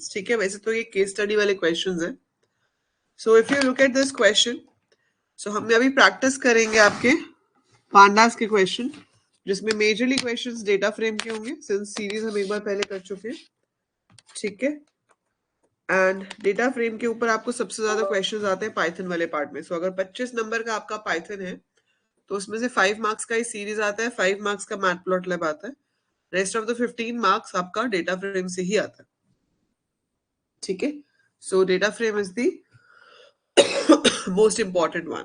ठीक है, वैसे तो ये केस स्टडी वाले क्वेश्चंस हैं. So if you look at this question, so हम अभी प्रैक्टिस करेंगे आपके पांडास के क्वेश्चन, जिसमें मेजरली क्वेश्चंस डेटा फ्रेम के होंगे, सिंस सीरीज हम एक बार पहले कर चुके हैं. ठीक है, एंड डेटा फ्रेम के ऊपर आपको सबसे ज्यादा क्वेश्चंस आते हैं पाइथन वाले पार्ट में. सो अगर 25 नंबर का आपका पाइथन है तो उसमें से 5 मार्क्स का ही सीरीज आता है, 5 मार्क्स का मैटप्लॉटलिब आता है, रेस्ट ऑफ द 15 मार्क्स आपका डेटा फ्रेम से ही आता है. ठीक है, so data frame is the most important one.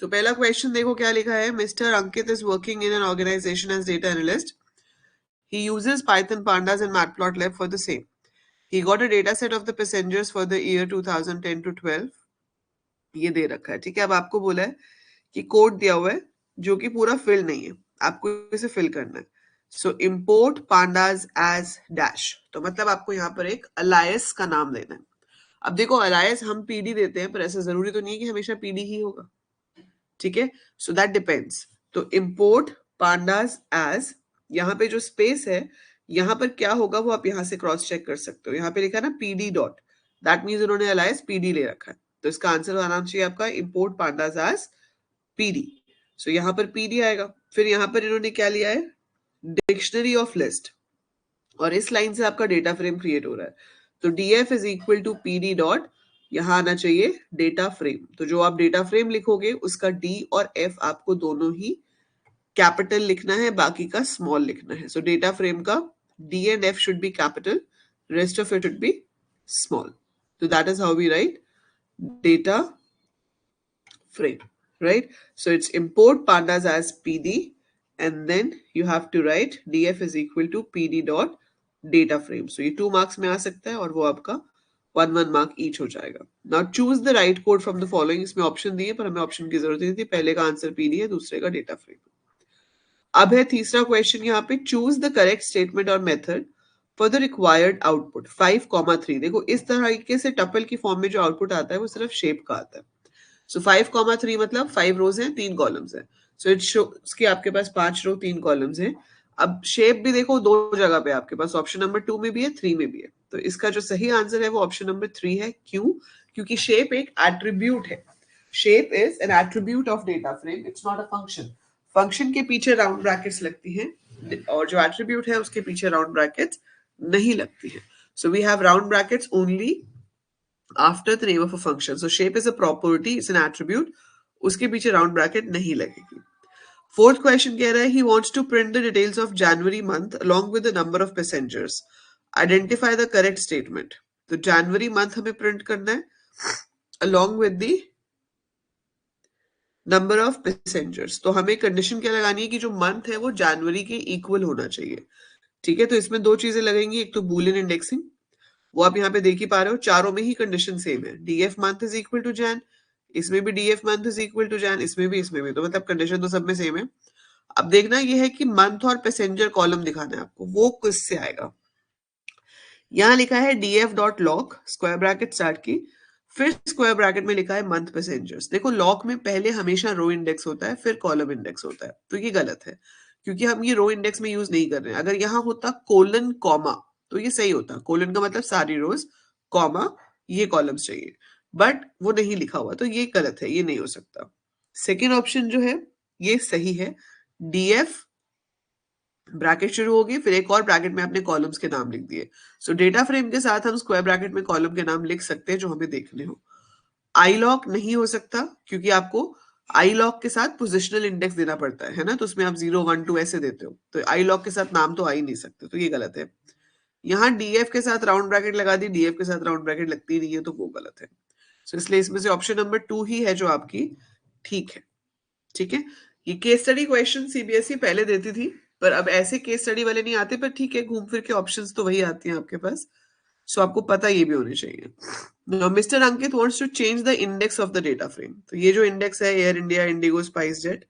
तो पहला क्वेश्चन देखो क्या लिखा है. Mister Ankit is working in an organization as data analyst. He uses Python pandas and Matplotlib for the same. He got a data set of the passengers for the year 2010 to 12. ये दे रखा है. ठीक है, अब आपको बोला है कि कोड दिया हुआ है जो कि पूरा फिल नहीं है, आपको इसे फिल करना है. So import pandas as dash, तो मतलब आपको यहाँ पर एक अलायस का नाम देना है. अब देखो अलायस हम पीडी देते हैं, पर ऐसा जरूरी तो नहीं है कि हमेशा पीडी ही होगा. ठीक है, सो दैट डिपेंड्स. तो इम्पोर्ट पांडाज एज, यहाँ पे जो स्पेस है यहाँ पर क्या होगा वो आप यहाँ से क्रॉस चेक कर सकते हो. यहाँ पे लिखा है ना पीडी डॉट, दैट मीन्स उन्होंने अलायस पीडी ले रखा है. तो इसका आंसर आना चाहिए आपका इम्पोर्ट पांडाज एज पीडी. सो यहाँ पर पीडी आएगा. फिर यहाँ पर इन्होंने क्या लिया है, डिक्शनरी ऑफ लिस्ट, और इस लाइन से आपका डेटा फ्रेम क्रिएट हो रहा है. तो df is equal to PD dot, यहाँ आना चाहिए डेटा फ्रेम. तो जो आप डेटा फ्रेम लिखोगे उसका d और f आपको दोनों ही कैपिटल लिखना है, बाकी का स्मॉल लिखना है. सो डेटा फ्रेम का d and f should be capital, rest of it should be small. So that is how we write data frame, right? So it's import pandas as pd, and then you have to write df is equal to pd dot data frame. So ये 2 marks में आ सकता है और वो आपका 1 mark each हो जाएगा. Now choose the right code from the following. इसमें ऑप्शन दिए पर हमें ऑप्शन की जरूरत नहीं थी. पहले का आंसर पीडी है, दूसरे का डेटा फ्रेम. अब है तीसरा क्वेश्चन यहाँ पे, चूज द करेक्ट स्टेटमेंट और method for the required output 5,3. देखो इस तरीके से टपल की फॉर्म में जो आउटपुट आता है वो सिर्फ शेप का आता है. सो 5,3 मतलब 5 रोज हैं 3 कॉलम्स हैं. सो इट शोस कि आपके पास 5 रो 3 कॉलम्स हैं. अब शेप भी देखो दो जगह पे आपके पास, ऑप्शन नंबर 2 में भी है, 3 में भी है. तो इसका जो सही आंसर है वो ऑप्शन नंबर 3 है. क्यों? क्योंकि शेप एक एट्रीब्यूट है. Shape is an attribute of data frame, it's not a function. Function के पीछे राउंड ब्रैकेट्स लगती हैं और जो एट्रीब्यूट है उसके पीछे राउंड ब्रैकेट्स नहीं लगती है. So we have round brackets only after the name of a function. So shape is a property, it's an attribute, उसके पीछे राउंड ब्रैकेट नहीं लगेगी. फोर्थ क्वेश्चन कह रहा है, he wants to print the details of January month along with the number of passengers. Identify the correct statement. तो जनवरी month हमें प्रिंट करना है along with the number of passengers. तो हमें कंडीशन क्या लगानी है कि जो मंथ है वो जनवरी के इक्वल होना चाहिए. ठीक है, तो इसमें दो चीजें लगेंगी. एक तो बूलियन इंडेक्सिंग, वो आप यहाँ पे देख ही पा रहे हो, चारों में ही कंडीशन सेम है. DF month is equal to Jan, इसमें भी DF month is equal to Jan, इसमें भी, इसमें भी. तो मतलब कंडीशन तो सब में सेम है. अब देखना ये है कि मंथ और पैसेंजर कॉलम दिखाना है आपको, वो किससे आएगा. यहाँ लिखा है DF dot log square bracket start की, फिर स्क्वायर ब्रैकेट में लिखा है मंथ पैसेंजर्स. देखो लॉग में पहले हमेशा रो इंडेक्स होता है, फिर कॉलम इंडेक्स होता है. तो ये गलत है क्योंकि हम ये रो इंडेक्स में यूज नहीं कर रहे हैं. अगर यहाँ होता कोलन कॉमा तो ये सही होता. कोलन का मतलब सारी रोज, कॉमा ये कॉलम्स चाहिए, बट वो नहीं लिखा हुआ तो ये गलत है, ये नहीं हो सकता. सेकेंड ऑप्शन जो है ये सही है. डीएफ ब्रैकेट शुरू होगी, फिर एक और ब्रैकेट में अपने कॉलम्स के नाम लिख दिए. सो डेटा फ्रेम के साथ हम स्क्वायर ब्रैकेट में कॉलम के नाम लिख सकते हैं जो हमें देखने हो. आई लॉक नहीं हो सकता क्योंकि आपको आई लॉक के साथ पोजिशनल इंडेक्स देना पड़ता है ना, तो उसमें आप 0 1 2 ऐसे देते हो, तो आई लॉक के साथ नाम तो आ ही नहीं सकते, तो ये गलत है. यहाँ डीएफ के साथ राउंड ब्रैकेट लगा दी, डीएफ के साथ राउंड ब्रैकेट लगती नहीं है, तो वो गलत है. सो इसलिए इसमें से ऑप्शन नंबर 2 ही है जो आपकी ठीक है. ठीक है, ये केस स्टडी क्वेश्चन सीबीएसई पहले देती थी, पर अब ऐसे केस स्टडी वाले नहीं आते, पर ठीक है घूम फिर के ऑप्शंस तो वही आती हैं आपके पास. सो आपको पता ये भी होने चाहिए. Now, mister Ankit wants to change the index of the data frame. तो ये जो इंडेक्स है Air India, IndiGo, SpiceJet,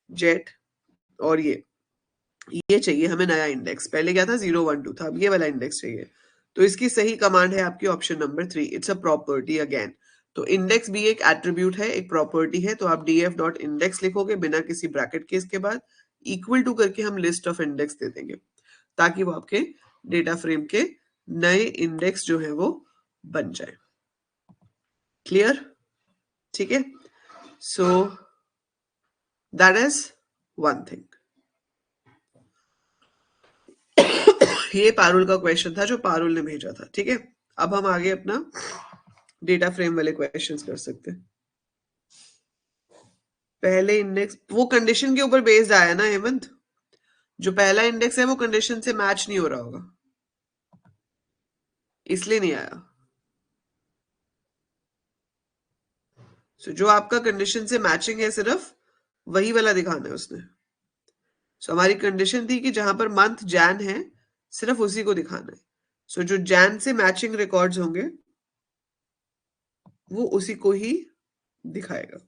Jet और ये चाहिए हमें नया इंडेक्स. पहले क्या था 0 1 2 था, अब ये वाला इंडेक्स चाहिए. तो इसकी सही कमांड है आपकी option number 3, it's a property again. तो इंडेक्स भी एक एट्रीब्यूट है, एक प्रॉपर्टी है. तो आप df डॉट इंडेक्स लिखोगे बिना किसी ब्रैकेट के, इसके बाद इक्वल टू करके हम लिस्ट ऑफ इंडेक्स दे देंगे ताकि वो आपके डेटा फ्रेम के नए इंडेक्स जो है वो बन जाए। क्लियर? ठीक है, so that is one thing. ये पारुल का क्वेश्चन था जो पारुल ने भेजा था। ठीक है, अब हम आगे अपना डेटा फ्रेम वाले क्वेश्चंस कर सकते हैं। पहले इंडेक्स वो कंडीशन के ऊपर बेस्ड आया ना हेमंत, जो पहला इंडेक्स है वो कंडीशन से मैच नहीं हो रहा होगा, इसलिए नहीं आया। So, जो आपका कंडीशन से मैचिंग है सिर्फ वही वाला दिखाना है उसने। हमारी कंडीशन थी कि जहां पर मंथ जैन है सिर्फ उसी को दिखाना है। जो जैन से मैचिंग रिकॉर्ड्स होंगे वो उसी को ही दिखाएगा।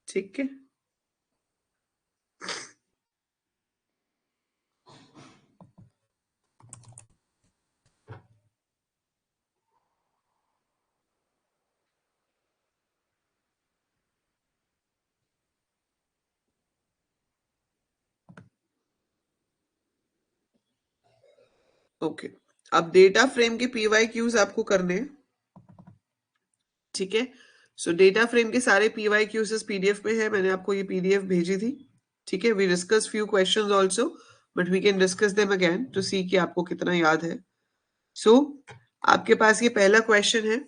ठीक है, ओके। अब डेटा फ्रेम के PYQs आपको करने हैं। ठीक है, डेटा फ्रेम के सारे PYQs PDF में है, मैंने आपको ये PDF भेजी थी। ठीक है, we discuss few questions also, but we can discuss them again to see कि आपको कितना याद है। आपके पास ये पहला क्वेश्चन है।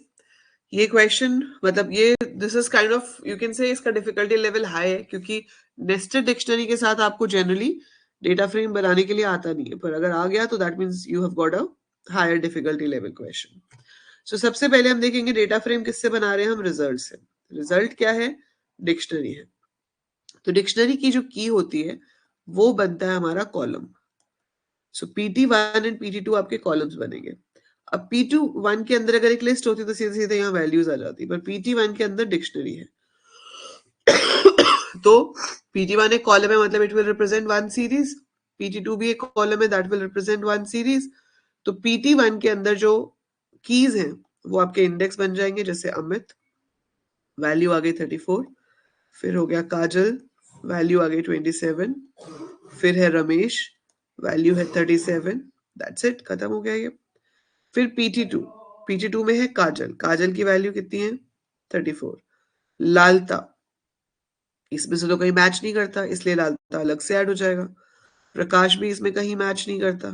ये क्वेश्चन मतलब ये this is kind of you can say इसका डिफिकल्टी लेवल हाई है, क्योंकि नेस्टेड डिक्शनरी के साथ आपको जनरली डेटा फ्रेम बनाने के लिए आता नहीं है, पर अगर आ गया तो that means you have got a higher difficulty level question. सबसे पहले हम देखेंगे डेटा फ्रेम किससे बना रहे हैं हम, रिजल्ट से। रिजल्ट क्या है? डिक्शनरी है। तो डिक्शनरी की जो की होती है वो बनता है हमारा कॉलम। PT1 एंड PT2 आपके कॉलम्स बनेंगे। अब PT1 के अंदर अगर एक लिस्ट होती तो सीधे सीधे यहाँ वैल्यूज आ जाती, पर PT1 के अंदर डिक्शनरी है। तो PT1 एक कॉलम है, मतलब it will represent one series. PT2 भी एक कॉलम है, that will represent one series. तो PT1 के अंदर जो कीज हैं वो आपके इंडेक्स बन जाएंगे, जैसे अमित, वैल्यू आ गई 34, फिर हो गया काजल, वैल्यू आ गई 27, फिर है रमेश, वैल्यू है 37। दैट्स इट, खत्म हो गया ये। फिर PT2 में है काजल, काजल की वैल्यू कितनी है? 34। लालता, इसमें से तो कहीं मैच नहीं करता, इसलिए लालता अलग से ऐड हो जाएगा। प्रकाश भी इसमें कहीं मैच नहीं करता,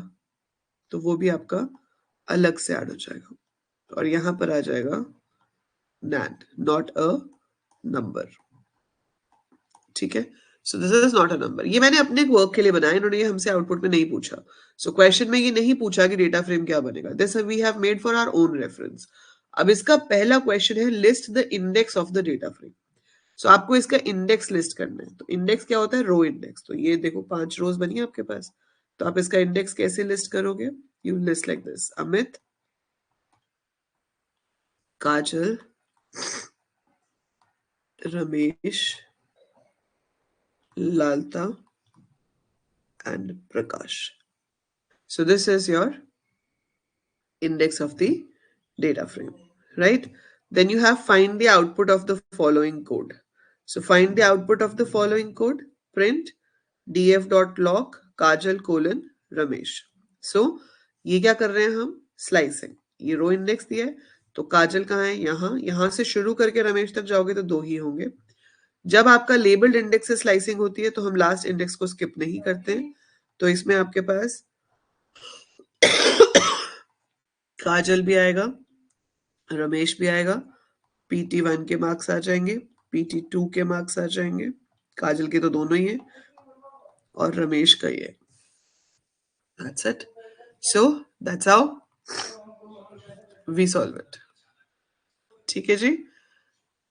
तो वो भी आपका अलग से ऐड हो जाएगा। और यहां पर आ जाएगा नैन, नॉट अ नंबर। ठीक है, सो this is not a number. ये मैंने अपने वर्क के लिए बनाया, इन्होंने ये हमसे आउटपुट में नहीं पूछा। क्वेश्चन में ये नहीं पूछा कि डेटा फ्रेम क्या बनेगा, this we have made for our own reference. अब इसका पहला क्वेश्चन है list the index of the data frame. आपको इसका इंडेक्स लिस्ट करना है। तो इंडेक्स क्या होता है? Row index. तो ये देखो 5 रोज बनी है आपके पास, तो आप इसका इंडेक्स कैसे लिस्ट करोगे? You list like this, Amit, Kajal, Ramesh, lalta, and prakash. So this is your index of the data frame, right? Then you have find the output of the following code. So find the output of the following code, print df.log kajal colon ramesh. So ये क्या कर रहे हैं हम? Slicing. ये row index दिया है, तो काजल कहाँ है? यहाँ। यहाँ से शुरू करके रमेश तक जाओगे तो 2 ही होंगे। जब आपका लेबल्ड इंडेक्स से स्लाइसिंग होती है तो हम लास्ट इंडेक्स को स्किप नहीं करते, तो इसमें आपके पास काजल भी आएगा, रमेश भी आएगा, PT1 के मार्क्स आ जाएंगे, PT2 के मार्क्स आ जाएंगे, काजल के तो दोनों ही है और रमेश का ही है। That's it. So that's how we solve it. ठीक है जी,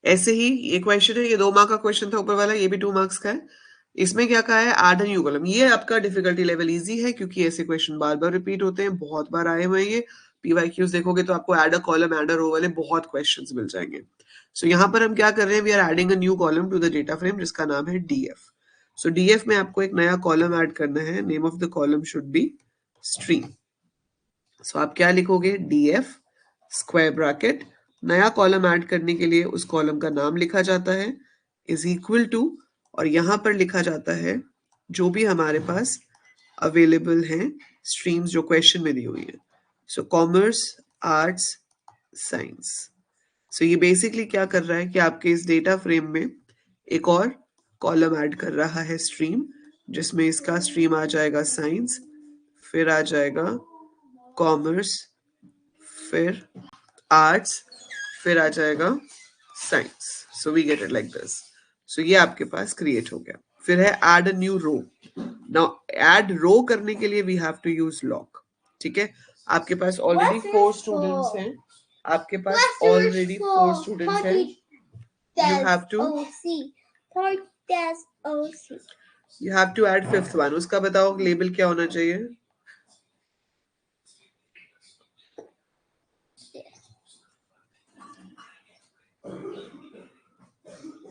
ऐसे ही ये क्वेश्चन है, ये 2 मार्क का क्वेश्चन था ऊपर वाला, ये भी 2 मार्क्स का है। इसमें क्या कहा है? Add a new column. ये आपका डिफिकल्टी लेवल इजी है, क्योंकि ऐसे क्वेश्चन बार बार रिपीट होते हैं, बहुत बार आए हुए हैं ये। PYQs देखोगे तो आपको add a column, add a row वाले बहुत क्वेश्चंस मिल जाएंगे। यहाँ पर हम क्या कर रहे हैं? We are adding a new column to the data frame, जिसका नाम है DF। DF में आपको एक नया कॉलम ऐड करना है। Name of the column should be stream. आप क्या लिखोगे? DF स्क्वायर ब्रैकेट नया कॉलम ऐड करने के लिए उस कॉलम का नाम लिखा जाता है इज इक्वल टू, और यहां पर लिखा जाता है जो भी हमारे पास अवेलेबल हैं स्ट्रीम्स जो क्वेश्चन में दी हुई है। So commerce, arts, science. So ये बेसिकली क्या कर रहा है कि आपके इस डेटा फ्रेम में एक और कॉलम ऐड कर रहा है स्ट्रीम, जिसमें इसका स्ट्रीम आ जाएगा साइंस, फिर आ जाएगा कॉमर्स, फिर आर्ट्स, फिर आ जाएगा science. So we get it like this. So ये आपके पास क्रिएट हो गया। फिर है add a new row. Now add row करने के लिए we have to use loc. ठीक है, आपके पास ऑलरेडी 4 स्टूडेंट्स हैं, आपके पास ऑलरेडी 4 स्टूडेंट्स हैं। You have to add fifth one. उसका बताओ लेबल क्या होना चाहिए?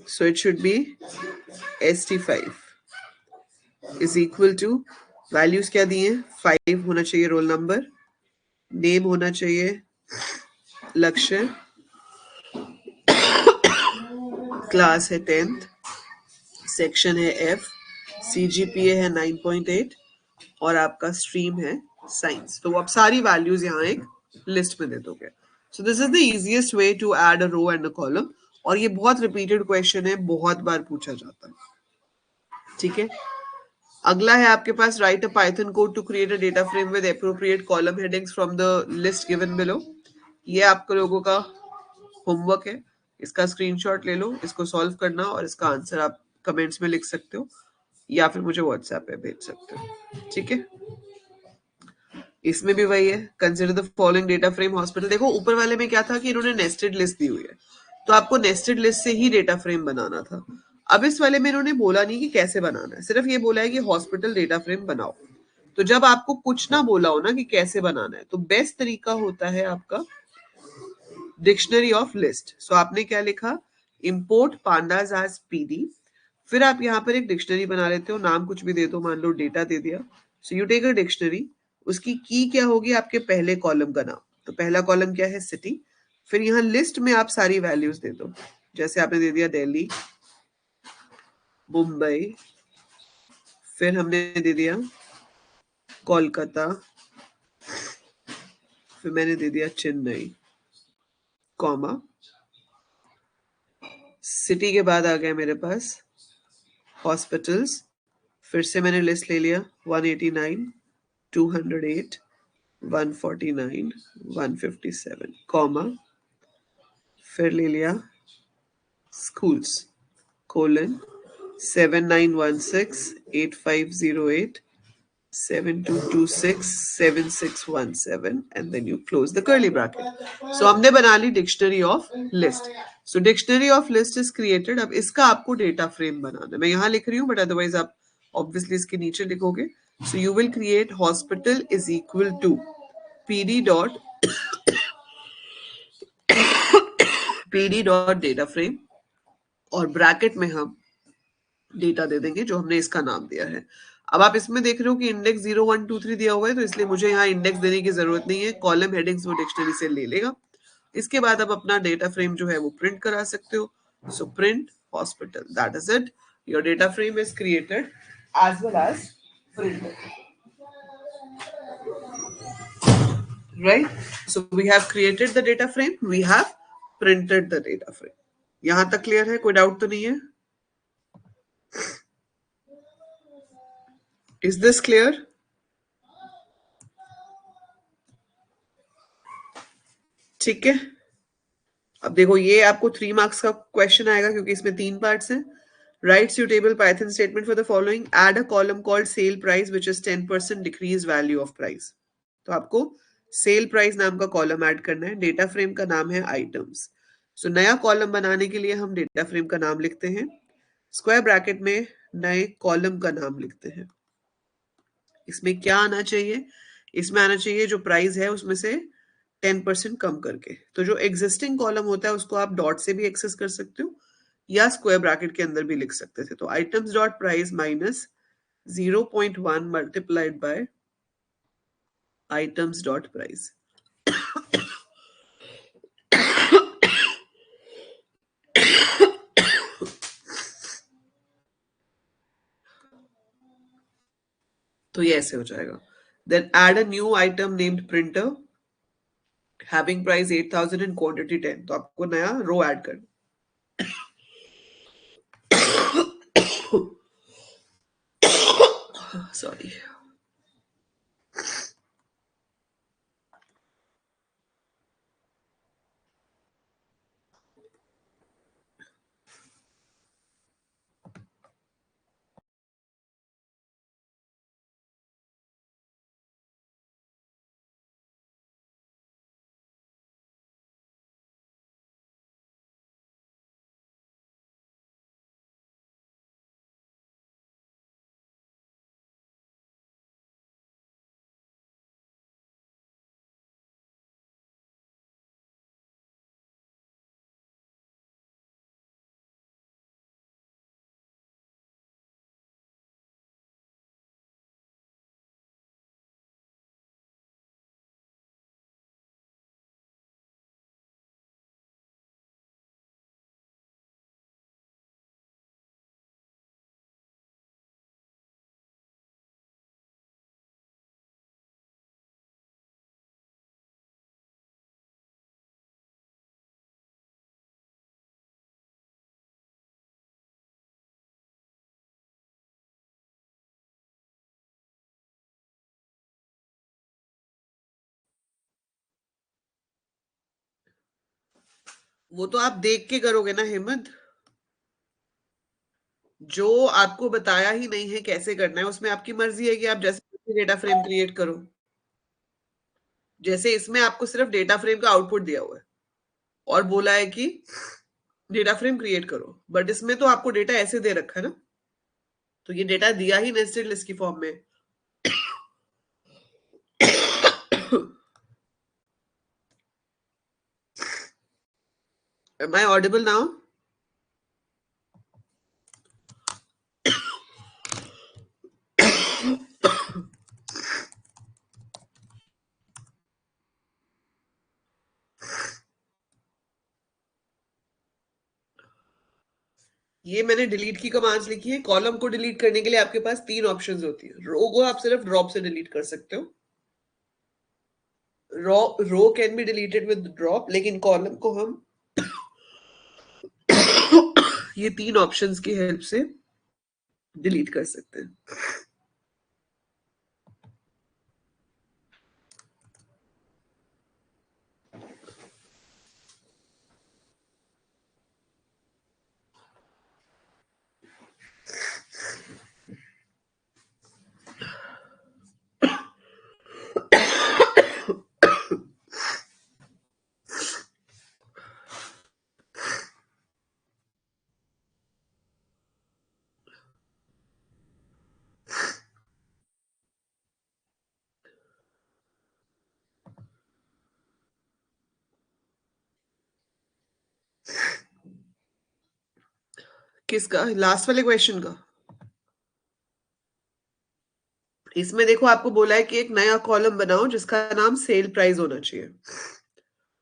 So it should be ST5 is equal to, values क्या दिए? 5 होना चाहिए रोल नंबर, नेम होना चाहिए लक्ष्य, क्लास है 10th, सेक्शन है F, CGPA है 9.8 और आपका स्ट्रीम है साइंस। तो आप सारी वैल्यूज यहाँ एक लिस्ट में दे दोगे। So this is the easiest way to add a row and a column, और ये बहुत रिपीटेड क्वेश्चन है, बहुत बार पूछा जाता है। ठीक है, अगला है आपके पास write a Python code to create a data frame with appropriate column headings from the list given below. ये आप लोगों का होमवर्क है, इसका स्क्रीनशॉट ले लो, इसको सॉल्व करना और इसका आंसर आप कमेंट्स में लिख सकते हो या फिर मुझे व्हाट्सएप पे भेज सकते हो। ठीक है, इसमें भी वही है, consider the following data frame hospital. देखो ऊपर वाले में क्या था कि इन्होंने नेस्टेड लिस्ट दी हुई है, तो आपको नेस्टेड लिस्ट से ही डेटा फ्रेम बनाना था। अब इस वाले में इन्होंने बोला नहीं कि कैसे बनाना है, सिर्फ ये बोला है कि हॉस्पिटल डेटा फ्रेम बनाओ। तो जब आपको कुछ ना बोला हो ना कि कैसे बनाना है, तो बेस्ट तरीका होता है आपका डिक्शनरी ऑफ लिस्ट। सो आपने क्या लिखा, इंपोर्ट पांडास एज पीडी, फिर आप यहाँ पर एक डिक्शनरी बना लेते हो, नाम कुछ भी दे दो, मान लो डेटा दे दिया। So you take a dictionary, उसकी की क्या होगी, आपके पहले कॉलम का नाम। तो पहला कॉलम क्या है, सिटी, फिर यहाँ लिस्ट में आप सारी वैल्यूज दे दो, जैसे आपने दे दिया दिल्ली, मुंबई, फिर हमने दे दिया कोलकाता, फिर मैंने दे दिया चेन्नई, कॉमा, सिटी के बाद आ गया मेरे पास हॉस्पिटल्स, फिर से मैंने लिस्ट ले लिया 189, 208, 149, 157, कॉमा, फिर ले लिया schools, colon 7916, 8508, 7226, 7617, and then you close the curly bracket. So हमने बना ली dictionary of list. So dictionary of list is created. अब इसका आपको डेटा फ्रेम बनाना है, मैं यहाँ लिख रही हूँ बट अदरवाइज आप ऑब्वियसली इसके नीचे लिखोगे। So you will create hospital is equal to pd dot data frame, और ब्रैकेट में हम डेटा दे देंगे जो हमने इसका नाम दिया है। अब आप इसमें देख रहे हो कि इंडेक्स 0 1 2 3 दिया हुआ है, तो इसलिए मुझे यहाँ इंडेक्स देने की जरूरत नहीं है, कॉलम हेडिंग्स वो डिक्शनरी से ले लेगा। इसके बाद आप अपना डेटा फ्रेम जो है वो प्रिंट करा सकते हो। So print hospital, that is it, your data frame is created as well as printed, right? So we have created the data frame, we have printed the data frame. यहां तक clear है? कोई doubt तो नहीं है? Is this clear? ठीक है, अब देखो ये आपको 3 मार्क्स का क्वेश्चन आएगा क्योंकि इसमें 3 पार्ट्स हैं। Right suitable Python statement for the following, add a column called sale price which is 10% decreased value of price। तो आपको सेल प्राइस नाम का कॉलम ऐड करना है, डेटा फ्रेम का नाम है आइटम्स। सो नया कॉलम बनाने के लिए हम डेटा फ्रेम का नाम लिखते हैं, स्क्वायर ब्रैकेट में नए कॉलम का नाम लिखते हैं। इसमें क्या आना चाहिए, इसमें आना चाहिए जो प्राइस है उसमें से 10% कम करके। तो जो एग्जिस्टिंग कॉलम होता है उसको आप डॉट से भी एक्सेस कर सकते हो या स्क्वायर ब्रैकेट के अंदर भी लिख सकते थे। तो items dot price minus 0.1 multiplied by items dot price. तो ये ऐसे हो जाएगा. Then add a new item named printer having price 8,000 and quantity 10. तो आपको नया रो ऐड करना. सॉरी. वो तो आप देख के करोगे ना हेमंत. जो आपको बताया ही नहीं है कैसे करना है, उसमें आपकी मर्जी है कि आप जैसे डेटा फ्रेम क्रिएट करो. जैसे इसमें आपको सिर्फ डेटा फ्रेम का आउटपुट दिया हुआ है और बोला है कि डेटा फ्रेम क्रिएट करो, बट इसमें तो आपको डेटा ऐसे दे रखा है ना. तो ये डेटा दिया ही नेस्टेड लिस्ट की फॉर्म में. Am I audible now? ये मैंने डिलीट की कमांड्स लिखी है. कॉलम को डिलीट करने के लिए आपके पास 3 ऑप्शंस होती है. रो को आप सिर्फ ड्रॉप से डिलीट कर सकते हो. Row can be deleted with drop, लेकिन कॉलम को हम ये 3 ऑप्शंस की हेल्प से डिलीट कर सकते हैं. किसका? लास्ट वाले क्वेश्चन का. इसमें देखो आपको बोला है कि एक नया कॉलम बनाओ जिसका नाम सेल प्राइस होना चाहिए.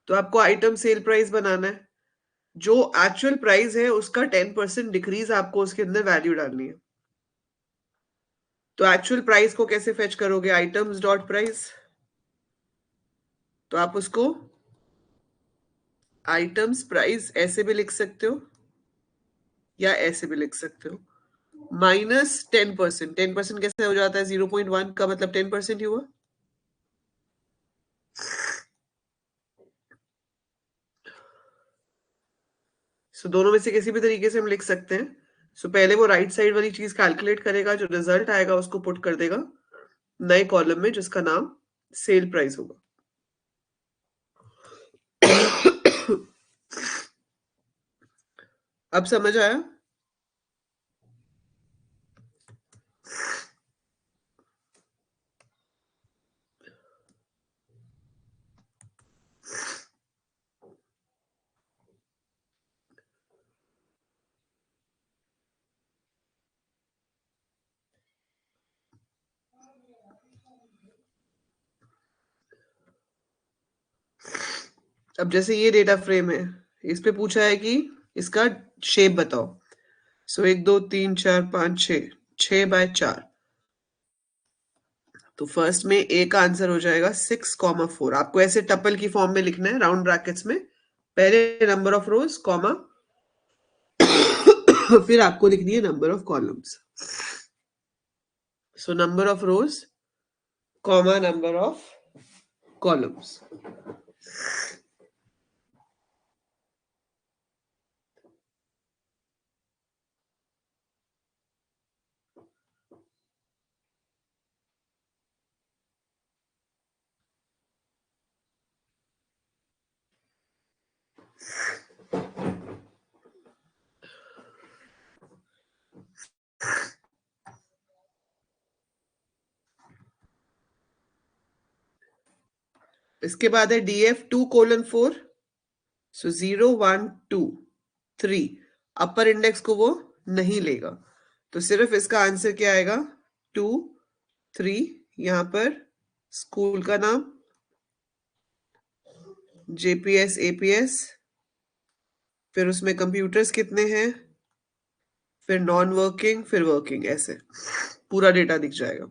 तो आपको आइटम सेल प्राइस बनाना है. जो एक्चुअल प्राइस है उसका 10% डिक्रीज आपको उसके अंदर वैल्यू डालनी है. तो एक्चुअल प्राइस को कैसे फेच करोगे? Items dot price. तो आप उसको आइटम्स प्राइस ऐसे भी लिख सकते हो या ऐसे भी लिख सकते हो. -10%. 10% कैसे हो जाता है? 0.1 का मतलब 10% ही हुआ. सो दोनों में से किसी भी तरीके से हम लिख सकते हैं. सो पहले वो राइट साइड वाली चीज कैलकुलेट करेगा, जो रिजल्ट आएगा उसको पुट कर देगा नए कॉलम में जिसका नाम सेल प्राइस होगा. अब समझ आया? अब जैसे ये डेटा फ्रेम है, इस पे पूछा है कि इसका शेप बताओ. सो 1 2 3 4 5 6, 6 बाय 4. तो फर्स्ट में ए का आंसर हो जाएगा 6,4। आपको ऐसे टपल की फॉर्म में लिखना है, राउंड ब्रैकेट्स में, पहले नंबर ऑफ रोज कॉमा फिर आपको लिखनी है number of columns. So number of rose comma number of columns. इसके बाद है DF 2:4. सो 0 1 2 3 अपर इंडेक्स को वो नहीं लेगा, तो सिर्फ इसका आंसर क्या आएगा 2 3. यहां पर स्कूल का नाम JPS APS, फिर उसमें कंप्यूटर्स कितने हैं, फिर नॉन वर्किंग, फिर वर्किंग, ऐसे पूरा डेटा दिख जाएगा.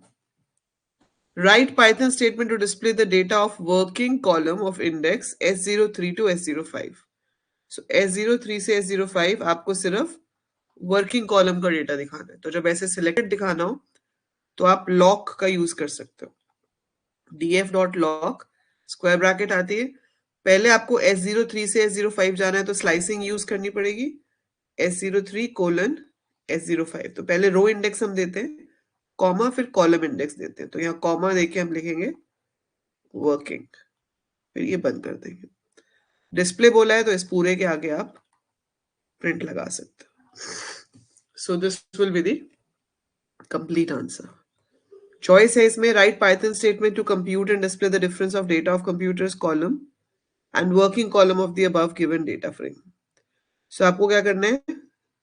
Write Python statement to display the data of working column of index S03 to S05. So S03 से S05 आपको सिर्फ वर्किंग कॉलम का डेटा दिखाना है. तो जब ऐसे सिलेक्टेड दिखाना हो तो आप लॉक का यूज कर सकते हो. df.lock स्क्वायर ब्रैकेट आती है. पहले आपको S03 से S05 जाना है तो स्लाइसिंग यूज करनी पड़ेगी. S03:S05. तो पहले रो इंडेक्स हम देते हैं, कॉमा, फिर कॉलम इंडेक्स देते हैं. तो यहाँ कॉमा देके हम लिखेंगे वर्किंग, फिर ये बंद कर देंगे. डिस्प्ले बोला है तो इस पूरे के आगे आप प्रिंट लगा सकते हो. So this will be the complete answer. Choice है इसमें write Python statement to compute and display the difference of data of computers column and working column of the above given data frame. So आपको क्या करना है,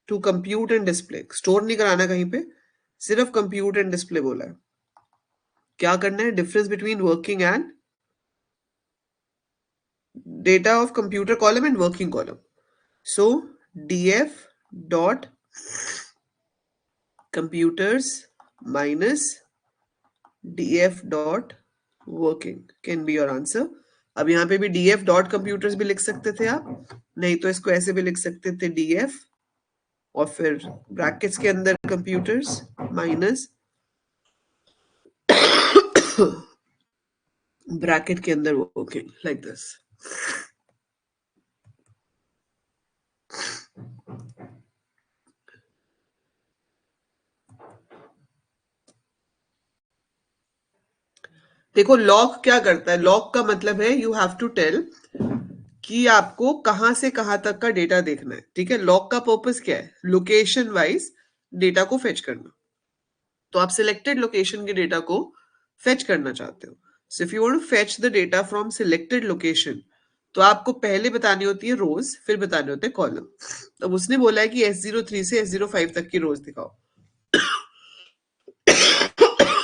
to compute and display, store नहीं कराना कहीं पे, सिर्फ कंप्यूट एंड डिस्प्ले बोला है. क्या करना है, difference between working and data of computer column and working column. So df dot computers minus df dot working can be your answer. अब यहाँ पे भी df dot computers भी लिख सकते थे आप, नहीं तो इसको ऐसे भी लिख सकते थे df और फिर ब्रैकेट्स के अंदर computers माइनस ब्रैकेट के अंदर working, like this. देखो लॉक क्या करता है, लॉक का मतलब है यू हैव टू टेल कि आपको कहां से कहां तक का डेटा देखना है. ठीक है, लॉक का पर्पस क्या है, लोकेशन वाइज डेटा को फेच करना. तो आप सिलेक्टेड लोकेशन के डेटा को फेच करना चाहते हो. So if you want to fetch the data from selected location, तो आपको पहले बतानी होती है रोज, फिर बताने होते हैं कॉलम. अब उसने बोला है कि S03 से S05 तक की रोज दिखाओ.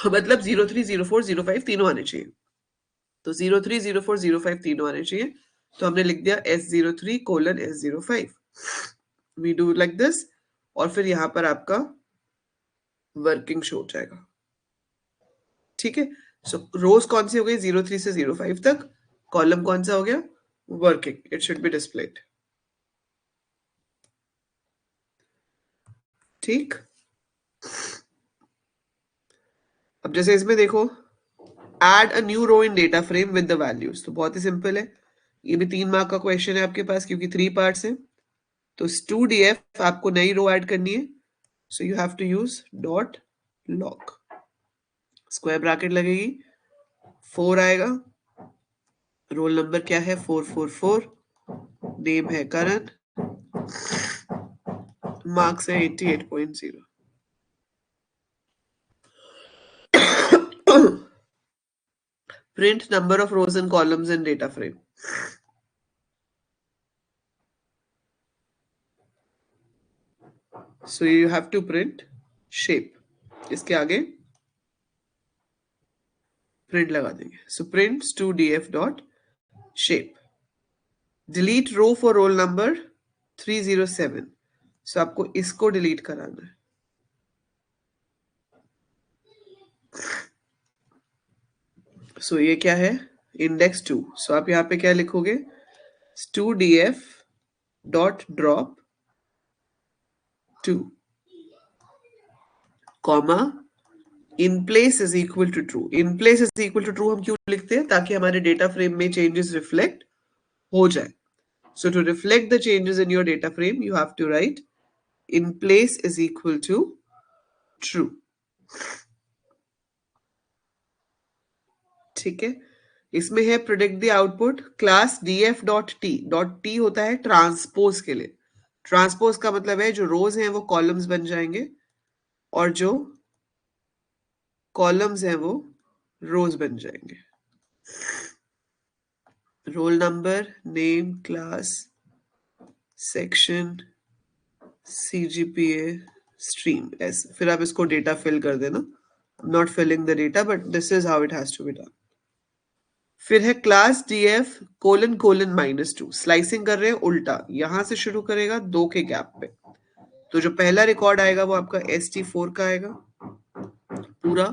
मतलब 03, 04, 05 तीनों आने चाहिए. तो 03, 04, 05 तीनों आने चाहिए. तो हमने लिख दिया S03:S05. We do like this, और फिर यहां पर आपका वर्किंग शो हो जाएगा. ठीक है, सो रोज कौन सी हो गई 03 से 05 तक, कॉलम कौन सा हो गया working. It should be displayed. ठीक, अब जैसे इसमें देखो add a new row in data frame with the values. तो बहुत ही सिंपल है, ये भी 3 मार्क का क्वेश्चन है आपके पास क्योंकि 3 पार्ट्स है. तो studf आपको नई रो ऐड करनी है. So you have to use dot loc, square bracket लगेगी, 4 आएगा, रोल नंबर क्या है 444, नेम है करण, मार्क्स है 88.0. print number of rows and columns in data frame. So you have to print shape. इसके आगे print लगा देंगे. So print studf dot shape. delete row for roll number 307. So आपको इसको delete कराना है. सो ये क्या है, इंडेक्स 2। सो आप यहाँ पे क्या लिखोगे, studf dot drop 2 comma in place is equal to true. In place is equal to true हम क्यों लिखते हैं, ताकि हमारे डेटा फ्रेम में चेंजेस रिफ्लेक्ट हो जाए। So to reflect the changes in your data frame you have to write in place is equal to true। ठीक है, इसमें है predict the output class df dot T होता है ट्रांसपोज के लिए। ट्रांसपोज का मतलब है जो रोज हैं वो कॉलम्स बन जाएंगे और जो कॉलम्स हैं वो रोज बन जाएंगे। Roll number, name, class, section, CGPA, stream, ऐसे। फिर आप इसको डेटा फिल कर देना। Not filling the data but this is how it has to be done. फिर है class df colon colon -2। Slicing कर रहे हैं उल्टा, यहां से शुरू करेगा 2 के गैप पे। तो जो पहला रिकॉर्ड आएगा वो आपका ST4 का आएगा पूरा,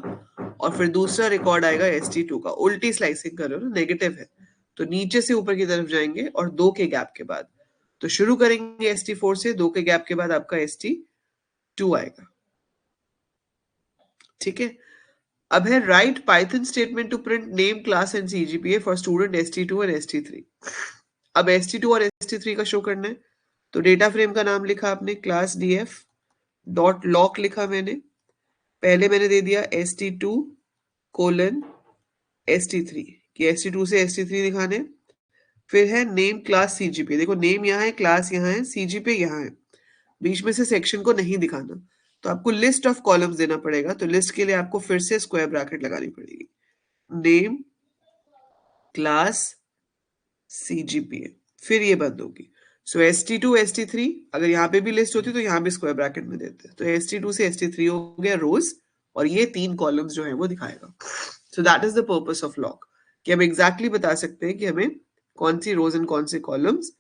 और फिर दूसरा रिकॉर्ड आएगा ST2 का। उल्टी स्लाइसिंग कर रहे हो ना, नेगेटिव है तो नीचे से ऊपर की तरफ जाएंगे और 2 के गैप के बाद। तो शुरू करेंगे ST4 से, 2 के गैप के बाद आपका ST2 आएगा। ठीक है, अब है write Python statement to print name, class and CGPA for student ST2 and ST3। अब ST2 और ST3 का शो करना है, तो डेटा फ्रेम का नाम लिखा आपने क्लास df डॉट लॉक लिखा मैंने, पहले मैंने दे दिया ST2 कोलन ST3 कि ST2 से ST3 दिखाने। फिर है नेम क्लास CGPA, देखो नेम यहाँ है, क्लास यहाँ है, CGPA यहाँ है, बीच में से सेक्शन को नहीं दिखाना, तो आपको लिस्ट ऑफ कॉलम्स देना पड़ेगा। तो लिस्ट के लिए आपको फिर से स्क्वायर ब्रैकेट लगानी पड़ेगी, नेम क्लास CGPA, फिर ये बंद होगी। सो ST2 ST3 अगर यहाँ पे भी लिस्ट होती तो यहाँ भी स्क्वायर ब्रैकेट में देते, तो ST2 से ST3 हो गया रोज, और ये 3 कॉलम्स जो है वो दिखाएगा। So that is the purpose of lock, कि हम एग्जैक्टली बता सकते हैं कि हमें कौन सी रोज एंड कौन से कॉलम्स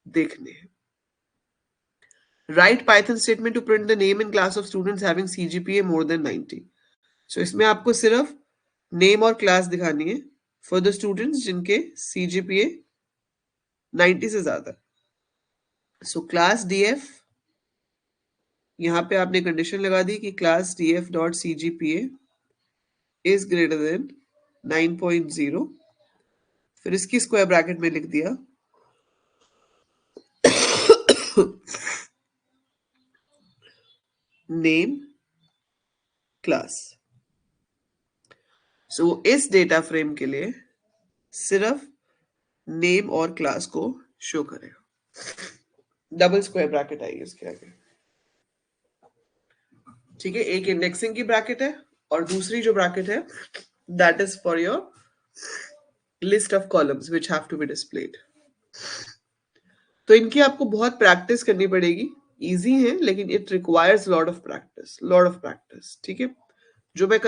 देखने हैं। Write Python statement to print the name and class of students having CGPA more than 90। So इसमें आपको सिर्फ नेम और क्लास दिखानी है फॉर द स्टूडेंट्स जिनके CGPA 90 से ज्यादा। सो क्लास df, यहाँ पे आपने कंडीशन लगा दी कि class df dot CGPA is greater than 9.0, फिर इसकी स्क्वायर ब्रैकेट में लिख दिया नेम क्लास। सो इस डेटा फ्रेम के लिए सिर्फ नेम और क्लास को शो करेगा, डबल स्क्वायर ब्रैकेट आएगी इसके आगे। ठीक है, एक इंडेक्सिंग की ब्रैकेट है और दूसरी जो ब्रैकेट है that is for your list of columns which have to be displayed. तो इनकी आपको बहुत प्रैक्टिस करनी पड़ेगी, इजी है लेकिन it requires lot of practice, lot of practice. ठीक है, जो मैं